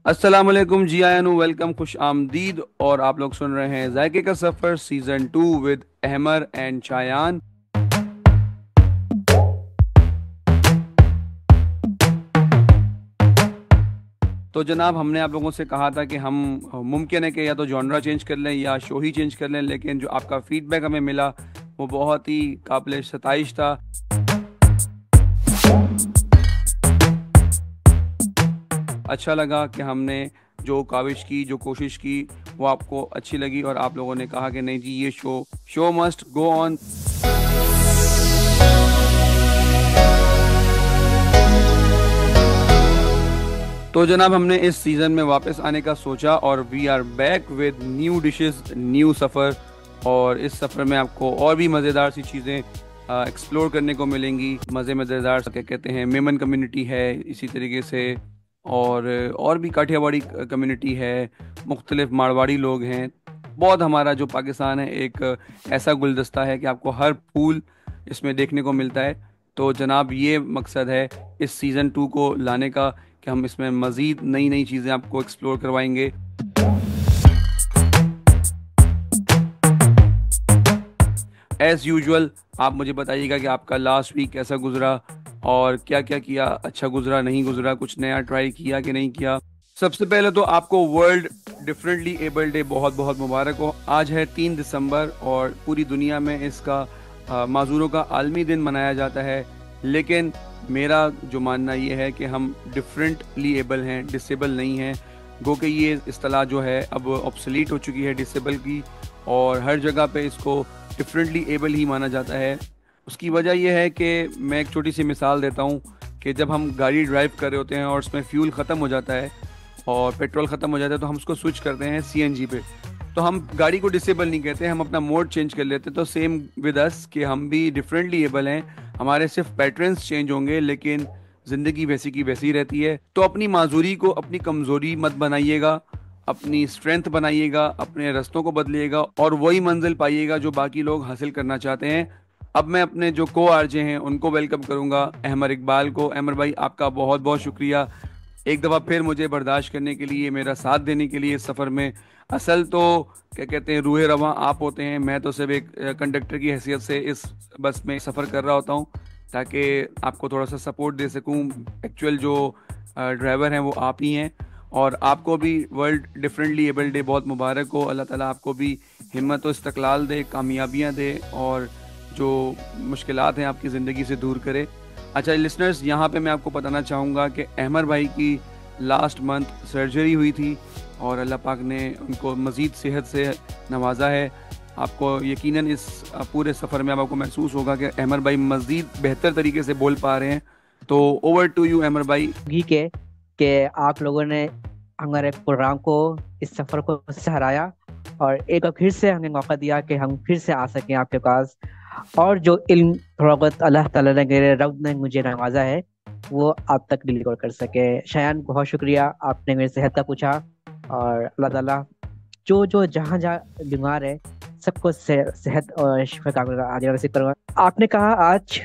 अस्सलाम वालेकुम जी आयानु वेलकम खुश आमदीद। और आप लोग सुन रहे हैं जायके का सफ़र सीज़न 2 विद अहमर एंड चायान। तो जनाब, हमने आप लोगों से कहा था कि हम मुमकिन है कि या तो जॉनरा चेंज कर लें या शो ही चेंज कर लें, लेकिन जो आपका फीडबैक हमें मिला वो बहुत ही काबिल सताइश था। अच्छा लगा कि हमने जो काविश की, जो कोशिश की, वो आपको अच्छी लगी और आप लोगों ने कहा कि नहीं जी, ये शो मस्ट गो ऑन। तो जनाब, हमने इस सीज़न में वापस आने का सोचा और we are back with new dishes, new सफ़र। और इस सफ़र में आपको और भी मज़ेदार सी चीज़ें एक्सप्लोर करने को मिलेंगी। मज़ेदार क्या कहते हैं, मेमन कम्युनिटी है इसी तरीके से, और भी काठियावाड़ी कम्युनिटी है, मुख्तलिफ मारवाड़ी लोग हैं। बहुत हमारा जो पाकिस्तान है एक ऐसा गुलदस्ता है कि आपको हर फूल इसमें देखने को मिलता है। तो जनाब, ये मकसद है इस सीज़न 2 को लाने का कि हम इसमें मज़ीद नई नई चीज़ें आपको एक्सप्लोर करवाएंगे। एज़ यूजुअल आप मुझे बताइएगा कि आपका लास्ट वीक कैसा गुजरा और क्या क्या किया, अच्छा गुजरा, नहीं गुजरा, कुछ नया ट्राई किया कि नहीं किया। सबसे पहले तो आपको वर्ल्ड डिफरेंटली एबल डे बहुत बहुत मुबारक हो। आज है 3 दिसंबर और पूरी दुनिया में इसका माजूरों का आलमी दिन मनाया जाता है। लेकिन मेरा जो मानना ये है कि हम डिफरेंटली एबल हैं, डिसेबल नहीं हैं। गो कि ये इस्तेलाह जो है अब ऑब्सलीट हो चुकी है डिसेबल की, और हर जगह पे इसको डिफरेंटली एबल ही माना जाता है। उसकी वजह यह है कि मैं एक छोटी सी मिसाल देता हूँ कि जब हम गाड़ी ड्राइव कर रहे होते हैं और उसमें फ्यूल ख़त्म हो जाता है और पेट्रोल ख़त्म हो जाता है, तो हम उसको स्विच करते हैं सीएनजी पे। तो हम गाड़ी को डिसेबल नहीं कहते, हम अपना मोड चेंज कर लेते। तो सेम विद अस कि हम भी डिफरेंटली एबल हैं। हमारे सिर्फ पैटर्न्स चेंज होंगे लेकिन ज़िंदगी वैसी की वैसी रहती है। तो अपनी माजूरी को अपनी कमज़ोरी मत बनाइएगा, अपनी स्ट्रेंथ बनाइएगा, अपने रास्तों को बदलिएगा और वही मंजिल पाइएगा जो बाकी लोग हासिल करना चाहते हैं। अब मैं अपने जो को आरजे हैं उनको वेलकम करूंगा, अहमर इकबाल को। अहमर भाई, आपका बहुत बहुत शुक्रिया एक दफ़ा फिर मुझे बर्दाश्त करने के लिए, मेरा साथ देने के लिए इस सफ़र में। असल तो क्या कहते हैं, रूहे रवां आप होते हैं। मैं तो सिर्फ एक कंडक्टर की हैसियत से इस बस में सफ़र कर रहा होता हूँ ताकि आपको थोड़ा सा सपोर्ट दे सकूँ। एक्चुअल जो ड्राइवर हैं वो आप ही हैं। और आपको भी वर्ल्ड डिफरेंटली एबल डे बहुत मुबारक हो। अल्लाह ताला आपको भी हिम्मत और इस्तक़लाल दे, कामयाबियाँ दे और जो मुश्किलात हैं आपकी ज़िंदगी से दूर करे। अच्छा लिसनर्स, यहाँ पे मैं आपको बताना चाहूँगा कि अहमर भाई की लास्ट मंथ सर्जरी हुई थी और अल्लाह पाक ने उनको मज़ीद सेहत से नवाजा है। आपको यकीनन इस पूरे सफ़र में अब आपको महसूस होगा कि अहमर भाई मज़ीद बेहतर तरीके से बोल पा रहे हैं। तो ओवर टू यू अहमर भाई। ठीक है कि आप लोगों ने हमारे प्रोग्राम को, इस सफ़र को सराहा और एक बार फिर से हमें मौका दिया कि हम फिर से आ सकें आपके पास। और जो इल्म थोड़ा बहुत अल्लाह ताला ने, मेरे रब ने मुझे नवाजा है, वो आप तक डिलीवर कर सके। शायान, बहुत शुक्रिया, आपने मेरी सेहत का पूछा। और अल्लाह ताला जो जो जहाँ जहाँ बीमार है सबको सेहत और शिफा कामना आगे नसीब करूँगा। आपने कहा आज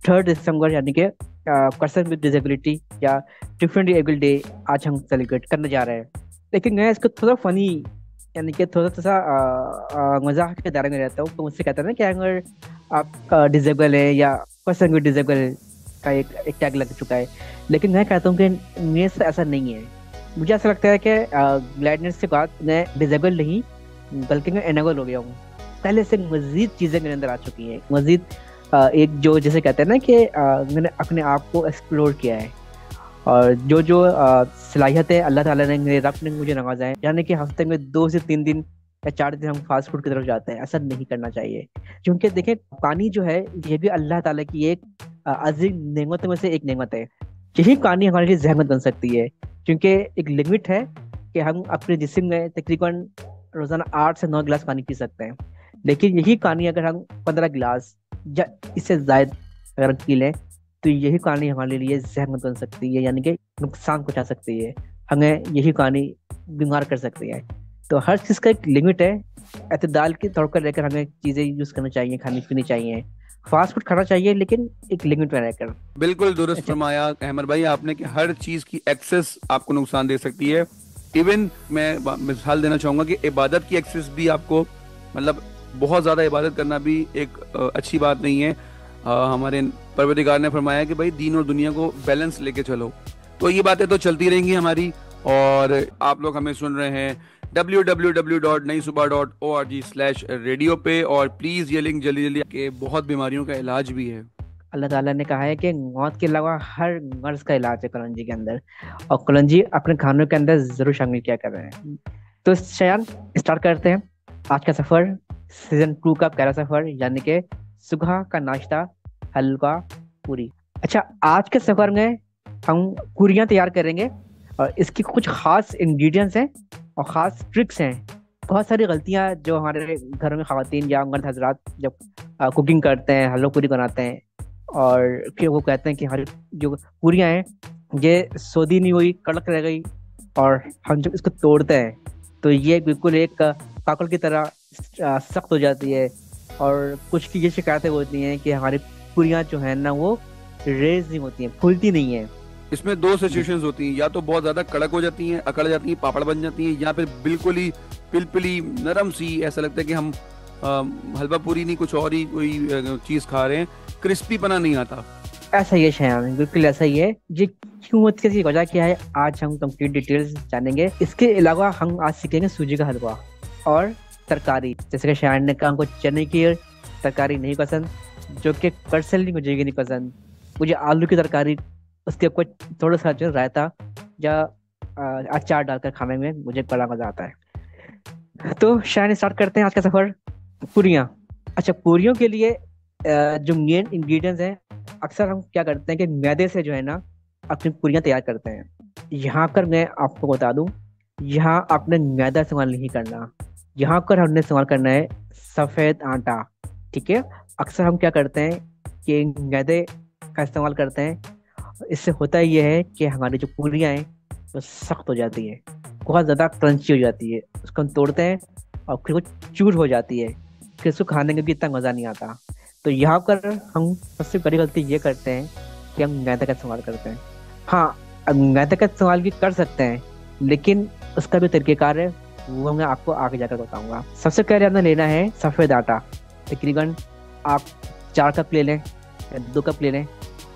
3 दिसंबर यानी कि पर्सन विद डिसेबिलिटी या डिफरेंट एबल डे आज हम सेलिब्रेट करने जा रहे हैं। लेकिन मैं इसको थोड़ा फनी यानी कि थोड़ा सा मजाक के दायरे में रहता हूँ। तो मुझसे कहता है ना कि अगर आप डिसेबल है या पर्सन विद डिसेबल का एक टैग लग चुका है, लेकिन मैं कहता हूँ कि मेरे से ऐसा नहीं है। मुझे ऐसा लगता है कि ग्लैडनेस के बाद मैं डिसेबल नहीं बल्कि मैं एनेबल हो गया हूँ। पहले से मजीद चीजें मेरे अंदर आ चुकी हैं, मजीद एक जो जैसे कहते हैं ना कि मैंने अपने आप को एक्सप्लोर किया है। और जो जो सलाहियतें अल्लाह ताला ने, मेरे रब ने मुझे नवाजा है, यानी कि हफ्ते में 2 से 3 दिन या 4 दिन हम फास्ट फूड की तरफ जाते हैं, ऐसा नहीं करना चाहिए। क्योंकि देखें, पानी जो है ये भी अल्लाह ताला की एक अजीम नेमत में से एक नेमत है। यही पानी हमारे लिए जहमत बन सकती है, क्योंकि एक लिमिट है कि हम अपने जिस्म में तकरीबन रोजाना 8 से 9 गिलास पानी पी सकते हैं। लेकिन यही पानी अगर हम 15 गिलास या इससे ज्यादा अगर हम पी लें तो यही कहानी हमारे लिए जहमत बन सकती है, यानी कि नुकसान पहुंचा सकती है, हमें यही कहानी बीमार कर सकती है। तो हर चीज़ का एक लिमिट है। एतदाल के तौर पर लेकर हमें चीज़ें यूज़ करनी चाहिए, खानी पीनी चाहिए। फास्ट फूड खाना चाहिए लेकिन एक लिमिट में रहकर। बिल्कुल दुरुस्त अच्छा। फरमाया अहमद भाई आपने कि हर चीज की एक्सेस आपको नुकसान दे सकती है। इवन मैं मिसाल देना चाहूंगा कि इबादत की एक्सेस भी आपको, मतलब बहुत ज्यादा इबादत करना भी एक अच्छी बात नहीं है। हमारे परवरदिगार ने फरमाया कि भाई दीन और दुनिया को बैलेंस लेके चलो। तो ये बातें तो चलती रहेंगी हमारी। और आप लोग हमें सुन रहे हैं www.naisuba.org/रेडियो पे। और प्लीज ये लिंक जल्दी जल्दी के, बहुत बीमारियों का इलाज भी है। अल्लाह ताला ने कहा है कि मौत के अलावा हर मर्ज का इलाज है कलौंजी के अंदर, और कलौंजी अपने खानों के अंदर जरूर शामिल किया कर रहे हैं। तो शयान, स्टार्ट करते हैं आज का सफर, सीजन 2 का पहला सफर, यानी कि सुबह का नाश्ता, हलवा पूरी। अच्छा, आज के सफर में हम पूरियां तैयार करेंगे, और इसकी कुछ खास इंग्रेडिएंट्स हैं और खास ट्रिक्स हैं। बहुत सारी गलतियां जो हमारे घर में खवातीन या मर्द हजरात जब कुकिंग करते हैं, हलवा पूरी बनाते हैं, और फिर वो कहते हैं कि हमारी जो पूरियां हैं ये सोधी नहीं हुई, कड़क रह गई, और हम जब इसको तोड़ते हैं तो ये बिल्कुल एक काकल की तरह सख्त हो जाती है। और कुछ की ये शिकायतें होती हैं कि हमारी पूरियां जो है ना वो रेज नहीं होती हैं, फूलती नहीं है। इसमें दो सिचुएशंस होती हैं, या तो बहुत ज्यादा कड़क हो जाती हैं, अकड़ जाती हैं, पापड़ बन जाती हैं, या फिर बिल्कुल ही पिलपिली नरम सी, ऐसा लगता है कि हम हलवा पूरी नहीं कुछ और ही कोई चीज खा रहे हैं, क्रिस्पी पना नहीं आता। ऐसा ही है शयान, बिल्कुल ऐसा ही है। ये क्यों होती है, इसकी वजह क्या है, आज हम कंप्लीट डिटेल्स जानेंगे। इसके अलावा हम आज सीखेंगे सूजी का हलवा और तरकारी। जैसे कि शयान ने कहा हमको चने की तरकारी नहीं पसंद, जो कि पर्सनली मुझे भी नहीं पसंद। मुझे आलू की तरकारी, उसके ऊपर थोड़ा सा जो रायता या अचार डालकर खाने में मुझे बड़ा मजा आता है। तो शयान, स्टार्ट करते हैं आज का सफर। पूरियाँ। अच्छा, पूरियों के लिए जो मेन इंग्रेडिएंट्स हैं, अक्सर हम क्या करते हैं कि मैदे से जो है ना अपनी पूरियां तैयार करते हैं। यहाँ कर मैं आपको बता दूं, यहाँ आपने मैदा इस्तेमाल नहीं करना, यहाँ कर हमने इस्तेमाल करना है सफेद आटा। ठीक है। अक्सर हम क्या करते हैं कि मैदे का इस्तेमाल करते हैं, इससे होता ये है कि हमारी जो पूरियां हैं वो सख्त हो जाती है, बहुत ज़्यादा क्रंची हो जाती है। उसको हम तोड़ते हैं और फिर वो चूर हो जाती है, फिर उसको खाने में भी इतना मज़ा नहीं आता। तो यहाँ पर हम सबसे बड़ी गलती ये करते हैं कि हम मैदा का इस्तेमाल करते हैं। हाँ, अब मैदा का इस्तेमाल भी कर सकते हैं, लेकिन उसका भी तरीकेकार है, वो मैं आपको आगे जाकर बताऊंगा। सबसे पहले हमने लेना है सफ़ेद आटा। तकरीबन आप 4 कप ले लें या 2 कप ले लें।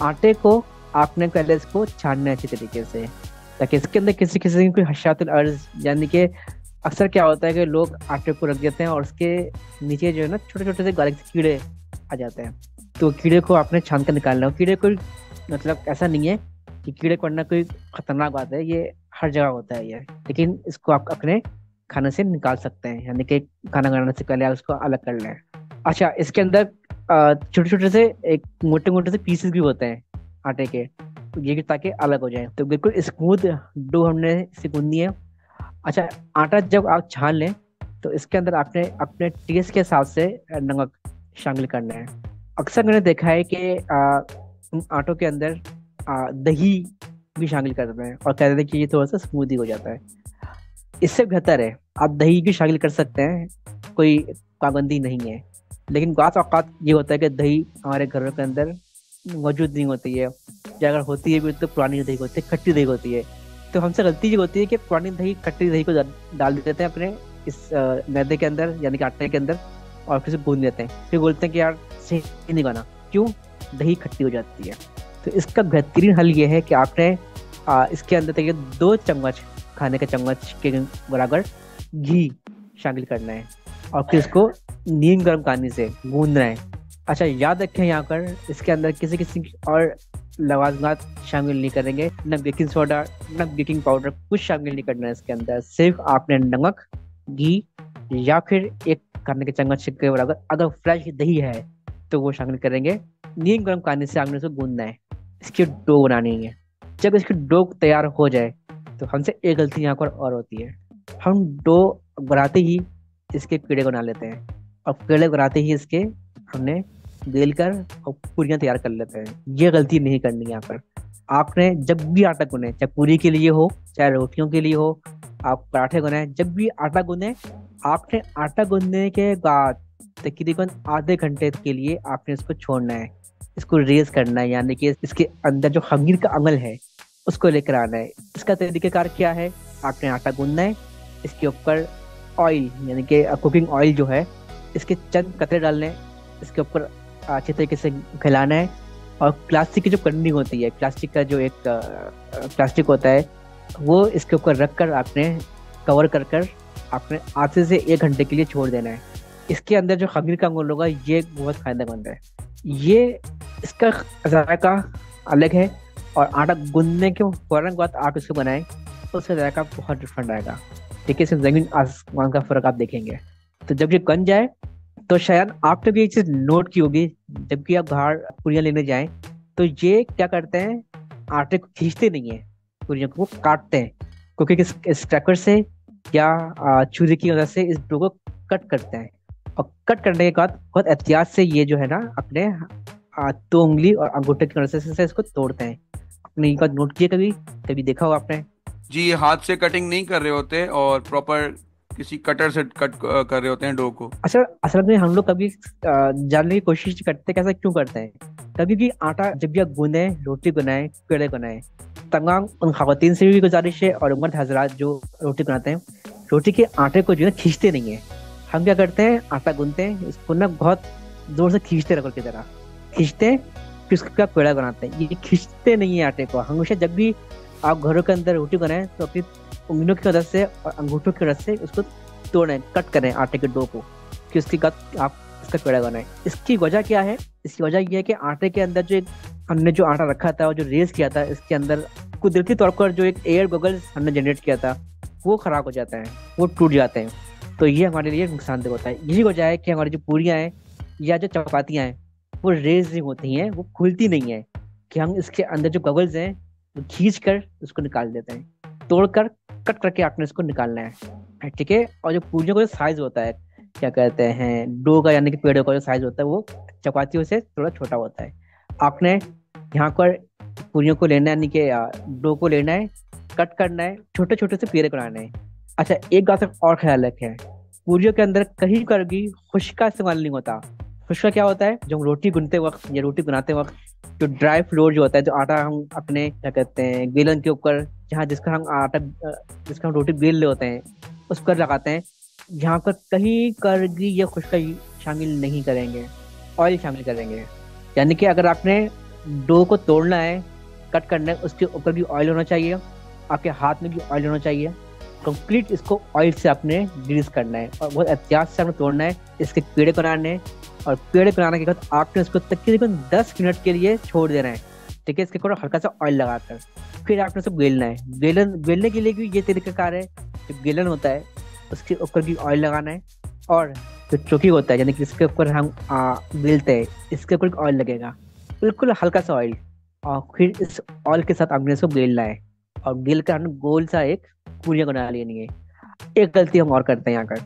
आटे को आपने पहले इसको छानना है अच्छी तरीके से, ताकि इसके अंदर किसी किसी की हशातुल अर्ज, यानी कि अक्सर क्या होता है कि लोग आटे को रख देते हैं और उसके नीचे जो है ना छोटे छोटे से बारीक से कीड़े आ जाते हैं। तो कीड़े को आपने छान कर निकालना हो। कीड़े को मतलब ऐसा नहीं है कि कीड़े पड़ना कोई खतरनाक बात है, ये हर जगह होता है ये, लेकिन इसको आप अपने खाने से निकाल सकते हैं, यानी कि खाना बनाने से पहले आप उसको अलग कर लें। अच्छा, इसके अंदर छोटे छोटे से एक मोटे मोटे से पीसेस भी होते हैं आटे के, तो ये ताकि अलग हो जाए। तो बिल्कुल स्मूथ डो हमने सिकुड़नी है। अच्छा, आटा जब आप छान लें तो इसके अंदर आपने अपने टेस्ट के हिसाब से नमक शामिल करना है। अक्सर मैंने देखा है कि आटों के अंदर दही भी शामिल करते हैं और कहते हैं कि ये थोड़ा सा स्मूदी हो जाता है। इससे बेहतर है आप दही भी शामिल कर सकते हैं, कोई पाबंदी नहीं है। लेकिन बात औकात ये होता है कि दही हमारे घरों के अंदर मौजूद नहीं होती है, या अगर होती है भी तो पुरानी दही होती है, खट्टी दही होती है। तो हमसे गलती ये होती है कि पुरानी दही, खट्टी दही को डाल देते हैं अपने इस मैदे के अंदर, यानी कि आटे के अंदर, और फिर से भून देते हैं। फिर बोलते हैं कि यार सही नहीं बना, क्यों, दही खट्टी हो जाती है। तो इसका बेहतरीन हल ये है कि आपने इसके अंदर तक 2 चम्मच, खाने के चम्मच के बराबर घी शामिल करना है, और फिर इसको नीम गर्म पानी से गूंदना है। अच्छा, याद रखें यहाँ पर इसके अंदर किसी किसी और लवाजमात शामिल नहीं करेंगे, न बेकिंग सोडा न बेकिंग पाउडर, कुछ शामिल नहीं करना है इसके अंदर। सिर्फ आपने नमक, घी या फिर 1 खाने के चम्मच के बराबर अगर फ्रेश दही है तो वो शामिल करेंगे। नीम गर्म पानी से आपने इसको गूंदना है, इसकी डो बनानी है। जब इसकी डो तैयार हो जाए तो हमसे एक गलती यहाँ पर और होती है, हम डो बनाते ही इसके पेड़े बना लेते हैं, और पेड़े बनाते ही इसके हमने बेल कर और पूरियां तैयार कर लेते हैं। ये गलती नहीं करनी है यहाँ पर। आपने जब भी आटा गूंदे, चाहे पूरी के लिए हो चाहे रोटियों के लिए हो, आप पराठे बनाए, जब भी आटा गूंदे, आपने आटा गूंदने के बाद तकरीबन आधे घंटे के लिए आपने इसको छोड़ना है, इसको रेज करना है, यानी कि इसके अंदर जो खमीर का अमल है उसको लेकर आना है। इसका तरीकेकार क्या है, आपने आटा गूंदना है, इसके ऊपर ऑयल यानी कि कुकिंग ऑयल जो है इसके चंद कतरे डालने हैं, इसके ऊपर अच्छे तरीके से फैलाना है। और प्लास्टिक की जो पन्नी होती है, प्लास्टिक का जो एक प्लास्टिक होता है, वो इसके ऊपर रख कर आपने कवर कर कर आपने आधे से 1 घंटे के लिए छोड़ देना है। इसके अंदर जो खमीर का घोल होगा ये बहुत फायदेमंद है। ये इसका जायका अलग है, और आटा गूंदने के फौरन बाद आप इसको बनाएं तो उसका जायका बहुत डिफरेंट आएगा। ठीक है, इसमें जमीन आसमान का फर्क आप देखेंगे। तो जब ये बन जाए तो शायद आपने भी ये चीज नोट की होगी, जब भी आप बाहर पूरियां लेने जाएं तो ये क्या करते हैं, आटे को खींचते नहीं है, पूरियों को काटते हैं, क्योंकि इस क्रैकर से या छुरी की मदद से इस डो को कट करते हैं। और कट करने के बाद बहुत एहतियात से ये जो है ना अपने 2 उंगली और अंगूठे की मदद से इसको तोड़ते हैं। आपने ये बात नोट किया, कभी कभी देखा होगा आपने? जी, ये हाथ से कटिंग नहीं कर रहे होते और प्रॉपर किसी कटर से कट कर रहे होते हैं डो को। अच्छा, असल में हम लोग कभी जानने की कोशिश करते हैं कि ऐसा क्यों करते हैं। कभी भी आटा जब भी आप गूंदें, रोटी बनाएं, पेड़े बनाएं, तमाम उन खवातीन से भी गुजारिश है और मर्द हजरात जो रोटी बनाते हैं, रोटी के आटे को जो है खींचते नहीं है। हम क्या करते हैं, आटा गूंदते हैं, इसको ना बहुत जोर से खींचते रखो की तरह खींचते हैं, फिर उसका पेड़ा बनाते हैं। ये खींचते नहीं है आटे को। हमेशा जब भी आप घरों के अंदर रोटी बनाएं तो अपनी उंगलियों की मदद से और अंगूठों की मदद से उसको तोड़ें, कट करें आटे के डो को, कि उसके बाद आप इसका पेड़ा बनाएं। इसकी वजह क्या है? इसकी वजह यह है कि आटे के अंदर जो हमने जो आटा रखा था और जो रेस किया था, इसके अंदर कुदरती तौर पर जो एक एयर बबल हमने जनरेट किया था वो खराब हो जाता है, वो टूट जाते हैं। तो ये हमारे लिए नुकसानदेह होता है। यही वजह है कि हमारी जो पूरियां हैं या जो चपातियां हैं वो रेज नहीं होती हैं, वो खुलती नहीं है, कि हम इसके अंदर जो बबल्स हैं वो खींच कर उसको निकाल देते हैं। तोड़कर कट करके आपने इसको निकालना है, ठीक है। और जो पूरियों का जो साइज होता है, क्या कहते हैं, डो का यानी कि पेड़ों का जो साइज होता है वो चपातियों से थोड़ा छोटा होता है। आपने यहाँ पर पूरियों को लेना है, यानी कि डो को लेना है, कट करना है, छोटे छोटे से पेड़े बनाने हैं। अच्छा, एक बात का और ख्याल रखें, पूरियों के अंदर कहीं पर भी खुश्क का इस्तेमाल नहीं होता। खुश्क का क्या होता है, जब हम रोटी गूंथते वक्त या रोटी बनाते वक्त जो ड्राई फ्लोर जो होता है, जो आटा हम अपने क्या कहते हैं बेलन के ऊपर, जहाँ जिसका हम रोटी बेल रहे होते हैं उस पर लगाते हैं, यहाँ पर कहीं कर भी ये खुश्का शामिल नहीं करेंगे, ऑयल शामिल करेंगे। यानी कि अगर आपने डो को तोड़ना है, कट करना है, उसके ऊपर भी ऑयल होना चाहिए, आपके हाथ में भी ऑयल होना चाहिए। कंप्लीट इसको ऑयल से आपने ग्रीस करना है और बहुत एहतियात से आपने तोड़ना है। इसके पेड़े बनाने हैं और पेड़े बनाने के बाद आपने इसको तकरीबन 10 मिनट के लिए छोड़ देना है, ठीक है। इसके ऊपर हल्का सा ऑयल लगाकर फिर आपने इसको बेलना है। बेलने के लिए भी ये तरीकाकार है, जो बेलन होता है उसके ऊपर भी ऑयल लगाना है, और जो चौकी होता है यानी कि इसके ऊपर हम बेलते हैं, इसके ऊपर ऑयल लगेगा, बिल्कुल हल्का सा ऑयल। और फिर इस ऑयल के साथ आपने इसको बेलना है और बेल कर हमने गोल सा एक पूरियां बना लेनी है। एक गलती हम और करते हैं यहाँ पर,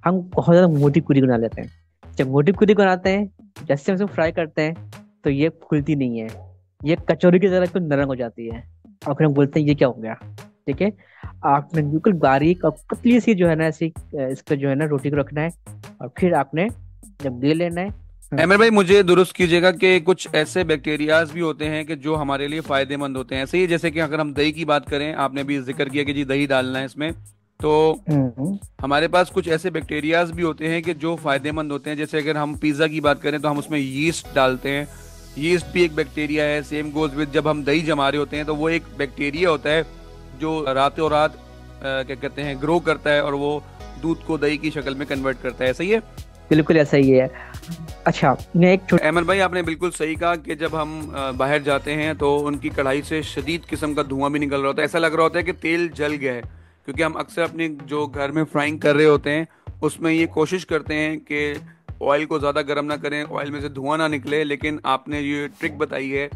हम बहुत ज्यादा मोटी पूरी बना लेते हैं। जब मोटी पूरी बनाते हैं, जैसे हम फ्राई करते हैं तो ये फूलती नहीं है, ये कचौरी की तरह नरम हो जाती है, और फिर हम बोलते हैं ये क्या हो गया। ठीक है, आपने बिल्कुल बारीक और पतली सी जो है ना ऐसी इस पर जो है ना रोटी को रखना है, और फिर आपने जब दे लेना है। एमर भाई, मुझे दुरुस्त कीजिएगा कि कुछ ऐसे बैक्टीरियाज भी होते हैं कि जो हमारे लिए फायदेमंद होते हैं, ऐसे ही जैसे कि अगर हम दही की बात करें, आपने भी जिक्र किया कि जी दही डालना है इसमें, तो हमारे पास कुछ ऐसे बैक्टीरियाज भी होते हैं कि जो फायदेमंद होते हैं। जैसे अगर हम पिज्ज़ा की बात करें तो हम उसमें यीस्ट डालते हैं, यीस्ट भी एक बैक्टीरिया है। सेम गोज विद जब हम दही जमा रहे होते हैं तो वो एक बैक्टीरिया होता है जो रातों रात क्या कहते हैं ग्रो करता है और वो दूध को दही की शक्ल में कन्वर्ट करता है। सही है? बिल्कुल ऐसा ही है। अच्छा, मैं एक अहमद भाई, आपने बिल्कुल सही कहा कि जब हम बाहर जाते हैं तो उनकी कढ़ाई से शदीद किस्म का धुआं भी निकल रहा होता है, ऐसा लग रहा होता है कि तेल जल गया है, क्योंकि हम अक्सर अपने जो घर में फ्राइंग कर रहे होते हैं उसमें ये कोशिश करते हैं कि ऑयल को ज़्यादा गर्म ना करें, ऑयल में से धुआं ना निकले। लेकिन आपने ये ट्रिक बताई है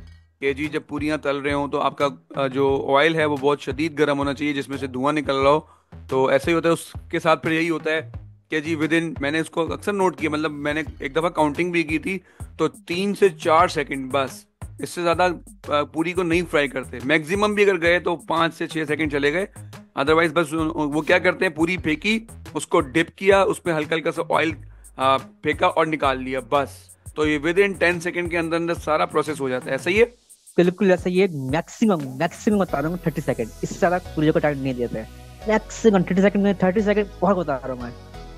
कि जी जब पूरियाँ तल रहे हों तो आपका जो ऑयल है वो बहुत शदीद गर्म होना चाहिए जिसमें से धुआं निकल रहा हो। तो ऐसे ही होता है, उसके साथ फिर यही होता है कि जी विद इन, मैंने इसको अक्सर नोट किया, मतलब मैंने एक दफ़ा काउंटिंग भी की थी, तो 3 से 4 सेकंड बस, इससे ज़्यादा पूरी को नहीं फ्राई करते। मैक्सिमम भी अगर गए तो 5 से 6 सेकंड चले गए, अदरवाइज बस वो क्या करते हैं, पूरी फेंकी, उसको डिप किया, उसमें हल्का हल्का सा ऑयल फेंका और निकाल लिया बस। तो ये विद इन 10 सेकंड के अंदर अंदर सारा प्रोसेस हो जाता है, सही है? बिल्कुल ऐसा, ये मैक्सिमम मैक्सिमम बता रहा हूँ 30 सेकंड, इससे ज्यादा पूरी को टाइम नहीं देते हैं। मैक्सिमम 30 सेकंड में, 30 सेकंड बहुत बता रहा हूँ मैं,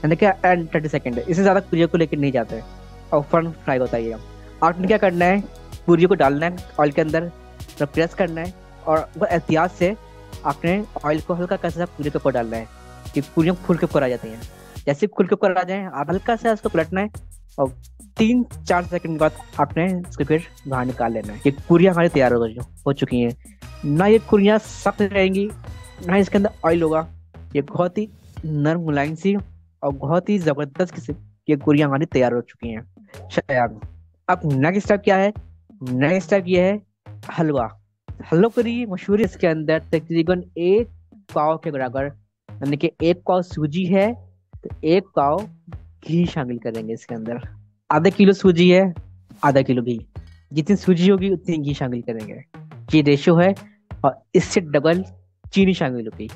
यानी कि एंड 30 सेकंड है, इससे ज्यादा पूरी को लेकर नहीं जाते हैं। और फन फ्राई होता है ये। आपने क्या करना है, पूरी को डालना है ऑयल के अंदर, प्रेस करना है, और वो एहतियात से आपने ऑयल को हल्का कैसे पूरी के ऊपर डालना है कि पूरियां खुल के ऊपर आ जाती हैं। जैसे खुल के ऊपर आ जाए, आप हल्का सा उसको पलटना है, और 3-4 सेकंड के बाद आपने इसको फिर बाहर निकाल लेना है। ये पूरियां हमारी तैयार हो चुकी हैं। ना ये पूरियां सख्त रहेंगी, ना इसके अंदर ऑयल होगा। ये बहुत ही नरम मुलायम सी और बहुत ही जबरदस्त किस्म की पूरियां हमारी तैयार हो चुकी हैं। शायद अब नेक्स्ट स्टेप क्या है? नेक्स्ट स्टेप ये है हलवा। हलवा पूरी मशहूर है, इसके अंदर तकरीबन 1 पाव के बराबर, यानी कि 1 पाव सूजी है तो 1 पाव घी शामिल करेंगे इसके अंदर। आधा किलो सूजी है, आधा किलो घी, जितनी सूजी होगी उतनी घी शामिल करेंगे, ये रेशो है। और इससे डबल चीनी शामिल होगी,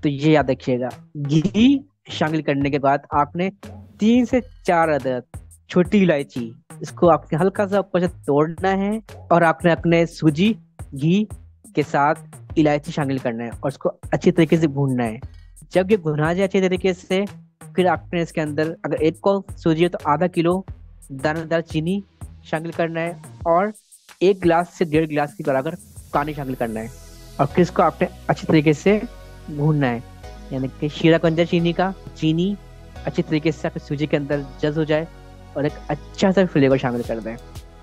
तो ये याद रखिएगा। घी शामिल करने के बाद आपने 3 से 4 अदद छोटी इलायची, इसको आपने हल्का सा ऊपर से तोड़ना है, और आपने अपने सूजी घी के साथ इलायची शामिल करना है और उसको अच्छी तरीके से भूनना है। जब ये भुना जाए अच्छी तरीके से, फिर आपने इसके अंदर अगर 1 पाव सूजी है तो आधा किलो दानेदार चीनी शामिल करना है, और 1 गिलास से 1.5 गिलास के बराबर पानी शामिल करना है, और फिर इसको आपने अच्छी तरीके से भूनना है, यानी कि शीरा बन जाए चीनी का। चीनी अच्छी तरीके से आपके सूजी के अंदर जज़ हो जाए और एक अच्छा सा फ्लेवर शामिल कर दें।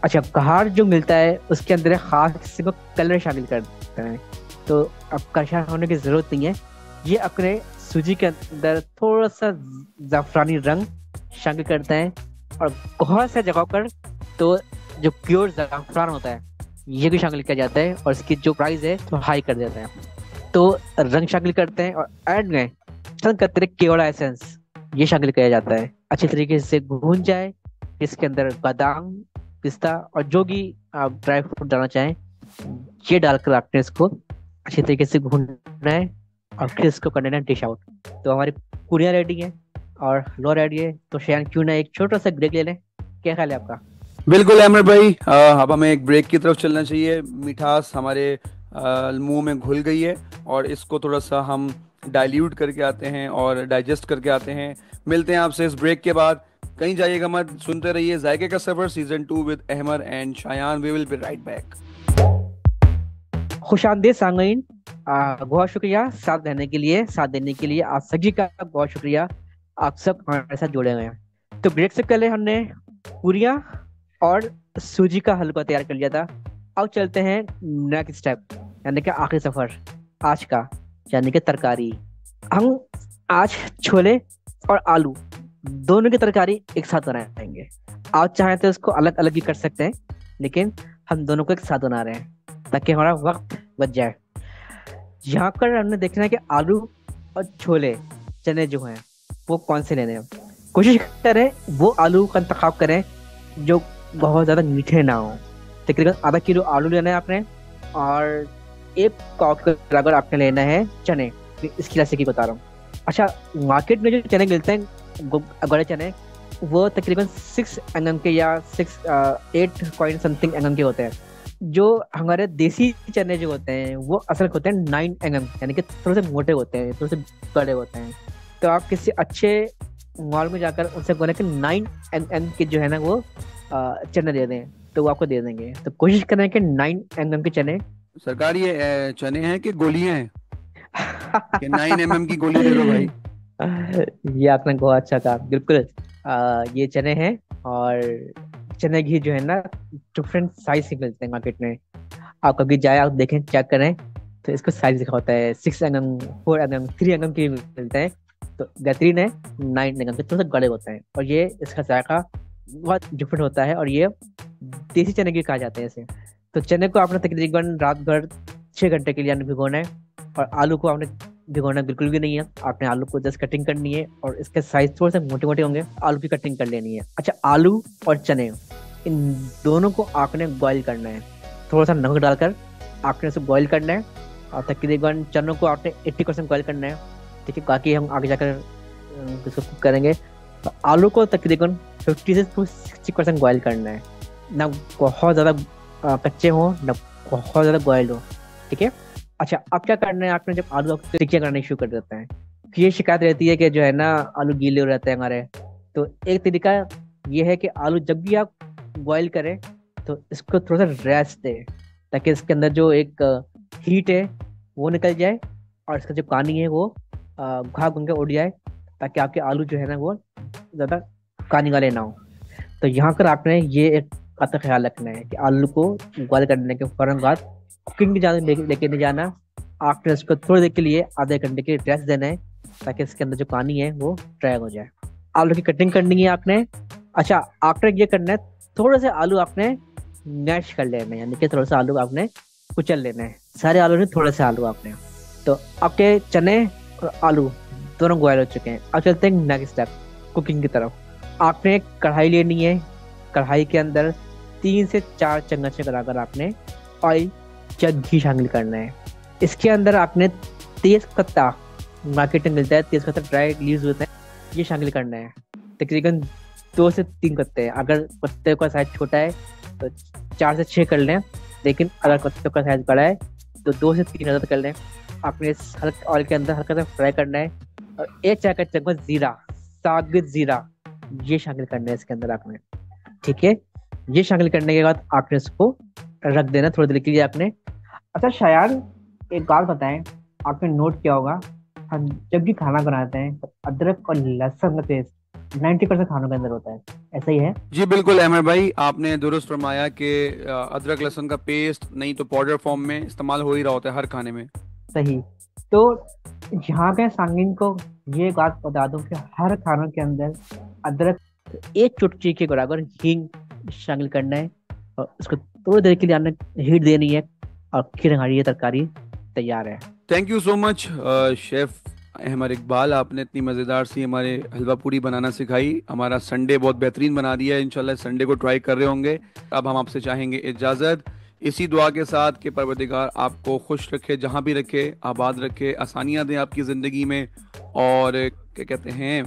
अच्छा, कहार जो मिलता है उसके अंदर एक खास किस्म का कलर शामिल कर देते हैं, तो अब परेशान होने की जरूरत नहीं है। ये अपने सूजी के अंदर थोड़ा सा ज़ाफ़रानी रंग शामिल करते हैं, और बहुत से जगहों पर तो जो प्योर ज़ाफ़रान होता है ये भी शामिल किया जाता है, और इसकी जो प्राइस है तो हाई कर देते हैं। तो रंग शामिल करते हैं, और एंड में केवड़ा एसेंस ये शामिल किया जाता है। अच्छी तरीके से भून जाए, इसके अंदर बादाम, पिस्ता और जो भी आप ड्राई फ्रूट डालना चाहें ये डालकर आपने इसको अच्छी तरीके से भूनना है, और फिर इसको करना है डिश आउट। तो हमारी पूरियां रेडी हैं और हलवा रेडी है, तो शायद क्यों ना एक छोटा सा ब्रेक ले लें, क्या ख्याल है आपका? बिल्कुल अहमद भाई, अब हमें एक ब्रेक की तरफ चलना चाहिए। मिठास हमारे मुंह में घुल गई है, और इसको थोड़ा सा हम डाइल्यूट करके आते हैं और डाइजेस्ट करके आते हैं। मिलते हैं आपसे इस ब्रेक के बाद। कहीं जाइएगा मत, सुनते रहिए जायके का सफर season 2 with Ahmad and Shayan. We will be right back. खुशामदीद सामीन, बहुत शुक्रिया साथ रहने के लिए, साथ देने के लिए। आप सभी का बहुत शुक्रिया, आप सब हमारे साथ जुड़े हुए हैं। तो ब्रेक से पहले हमने पूरियां और सूजी का हलवा तैयार कर लिया था। अब चलते हैं नेक्स्ट स्टेप, यानी कि आखिरी सफर आज का, यानी कि तरकारी। हम आज छोले और आलू दोनों की तरकारी एक साथ बनाएंगे। आप चाहें तो इसको अलग अलग भी कर सकते हैं, लेकिन हम दोनों को एक साथ बना रहे हैं ताकि हमारा वक्त बच जाए। यहाँ पर हमने देखना है कि आलू और छोले चने जो हैं वो कौन से लेने हैं। कोशिश करें वो आलू का इंतखाब करें जो बहुत ज़्यादा मीठे ना हो। तकरीबन आधा किलो आलू लेना है आपने, और 1 पाव के बराबर आपने लेना है चने। इसकी रेसिपी बता रहा हूँ। अच्छा, मार्केट में जो चने मिलते हैं बड़े चने, वो तकरीबन 6 mm के या 8 पॉइंट समथिंग mm के होते हैं। जो हमारे देसी चने जो होते हैं वो असल होते हैं 9 mm, यानी कि थोड़े से मोटे होते हैं, थोड़े से बड़े होते हैं। तो आप किसी अच्छे मॉल में जाकर उनसे बोले कि 9 mm के जो है ना वो चने दे दें, तो वो आपको दे देंगे। तो कोशिश करें कि 9 mm के चने। सरकार ये चने हैं कि गोलियां हैं? कि 9 mm की गोली दे दो भाई। ये आपने बहुत अच्छा कहा, बिल्कुल। ये चने हैं, और चने घी जो है ना डिफरेंट साइज के मिलते हैं मार्केट में। आप कभी जाए, आप देखें, चेक करें, तो इसको साइज लिखा होता है। 6 mm, 4 mm, 3 mm के मिलते हैं। तो बेहतरीन है, 9 mm के थोड़े से बड़े होते हैं, और ये इसका जायका बहुत डिफरेंट होता है, और ये देसी चने भी कहा जाते हैं इसे। तो चने को आपने तकरीबन रात भर 6 घंटे के लिए भिगोना है, और आलू को आपने भिगोना बिल्कुल भी नहीं है। आपने आलू को जस्ट कटिंग करनी है, और इसके साइज थोड़े से मोटे मोटे होंगे, आलू की कटिंग कर लेनी है। अच्छा, आलू और चने इन दोनों को आपने बॉईल करना है, थोड़ा सा नमक डालकर आपने इसे बॉईल करना है, और तकरीबन चनों को आपने 80% बॉईल करना है। ठीक है, बाकी हम आगे जाकर इसको कुक करेंगे। तो आलू को तकरीबन 50 से 60% बॉयल करना है, ना बहुत ज़्यादा कच्चे हो ना बहुत ज़्यादा बॉयल हो। ठीक है। अच्छा, अब क्या करना है, आपने जब आलू आप टिक्कियाँ करना शुरू कर देते हैं, ये शिकायत रहती है कि जो है ना आलू गीले हो रहते हैं हमारे। तो एक तरीका ये है कि आलू जब भी आप बॉईल करें तो इसको थोड़ा सा रेस्ट दें, ताकि इसके अंदर जो एक हीट है वो निकल जाए और इसका जो पानी है वो भाग बन के उड़ जाए, ताकि आपके आलू जो है ना वो ज़्यादा पानी वाले ना हो। तो यहाँ पर आपने ये एक बात का ख्याल रखना है कि आलू को बॉयल करने के फौरन बाद कुकिंग की ज्यादा लेके नहीं जाना। आपने इसको थोड़ी देर के लिए, आधे घंटे के लिए रेस्ट देना है, ताकि इसके अंदर जो पानी है वो ड्राई हो जाए। आलू की कटिंग करनी है आपने। अच्छा, आपने ये करना है, थोड़े से आलू आपने मैश कर लेना है, यानी कि थोड़ा सा आलू आपने कुचल लेना है, सारे आलू नहीं, थोड़े से आलू आपने। तो आपके चने और आलू दोनों बॉयल हो चुके हैं। अब चलते हैं नेक्स्ट स्टेप, कुकिंग की तरफ। आपने एक कढ़ाई लेनी है, कढ़ाई के अंदर 3 से 4 चम्मच के बराबर आपने ऑयल या घी शामिल करना है। इसके अंदर आपने तेज पत्ता, मार्केट में मिलता है तेज पत्ता, ड्राई लीव्स होते हैं, ये शामिल करना है। तकरीबन 2 से 3 पत्ते। अगर पत्ते का साइज छोटा है तो 4 से 6 कर लें, लेकिन अगर पत्ते का साइज बड़ा है तो 2 से 3 अदद कर लें। आपने इस हल्के ऑयल के अंदर हल्का सा फ्राई करना है। और 1 चाय का चम्मच जीरा, साबित जीरा, ये शामिल करना है इसके अंदर आपने। ठीक है। ये शामिल करने के बाद आपने इसको रख देना थोड़ी देर के लिए आपने। अच्छा शायद एक बात बताएं, आपने नोट किया होगा, हम जब भी खाना बनाते हैं तो अदरक और लहसुन का पेस्ट 90% खानों के अंदर होता है, ऐसा ही है? जी बिल्कुल अहमद भाई, आपने दुरुस्त फरमाया कि अदरक लहसुन का पेस्ट नहीं तो पाउडर फॉर्म में इस्तेमाल हो ही रहा होता है हर खाने में। सही। तो यहाँ पे सांगिन को ये बात बता दूं कि हर खानों के अंदर अदरक 1 चुटकी के बराबर हींग शामिल करना है, और उसको थोड़ी देर के लिए आपने हीट देनी है, और फिर हमारी ये तरकारी तैयार है। Thank you so much chef Ahmed Iqbal, आपने इतनी मज़ेदार सी हमारे हलवा पूरी बनाना सिखाई, हमारा संडे बहुत बेहतरीन बना दिया है। इंशाल्लाह संडे को ट्राई कर रहे होंगे। अब हम आपसे चाहेंगे इजाज़त, इसी दुआ के साथ कि परवरदिगार आपको खुश रखे, जहाँ भी रखे, आबाद रखे, आसानियाँ दें आपकी ज़िंदगी में। और क्या कहते हैं,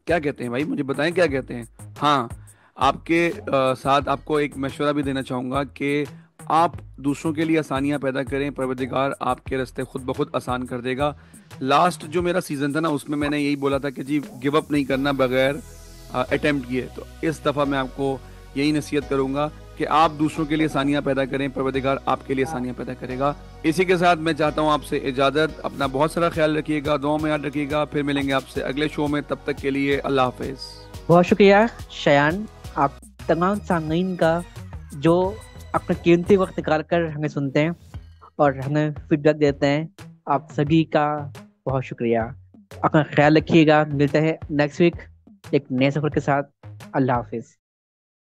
क्या कहते हैं भाई, मुझे बताएं क्या कहते हैं। हाँ, आपके साथ आपको एक मशवरा भी देना चाहूँगा कि आप दूसरों के लिए आसानियाँ पैदा करें, परवरदिगार आपके रास्ते खुद ब खुद आसान कर देगा। लास्ट जो मेरा सीज़न था ना, उसमें मैंने यही बोला था कि जी गिव अप नहीं करना बगैर अटेम्प्ट किए। तो इस दफ़ा मैं आपको यही नसीहत करूँगा कि आप दूसरों के लिए आसानियाँ पैदा करें, परवरदिगार आपके लिए आसानियाँ पैदा करेगा। इसी के साथ मैं चाहता हूँ आपसे इजाज़त, अपना बहुत सारा ख्याल रखिएगा, दुआ में याद रखिएगा। फिर मिलेंगे आपसे अगले शो में, तब तक के लिए अल्लाह हाफिज़। बहुत शुक्रिया शयान, आप तमाम सामीन का जो अपना कीमती वक्त निकाल कर हमें सुनते हैं और हमें फीडबैक देते हैं। आप सभी का बहुत शुक्रिया। अपना ख्याल रखिएगा, मिलते हैं नेक्स्ट वीक एक नए सफर के साथ। अल्लाह हाफिज।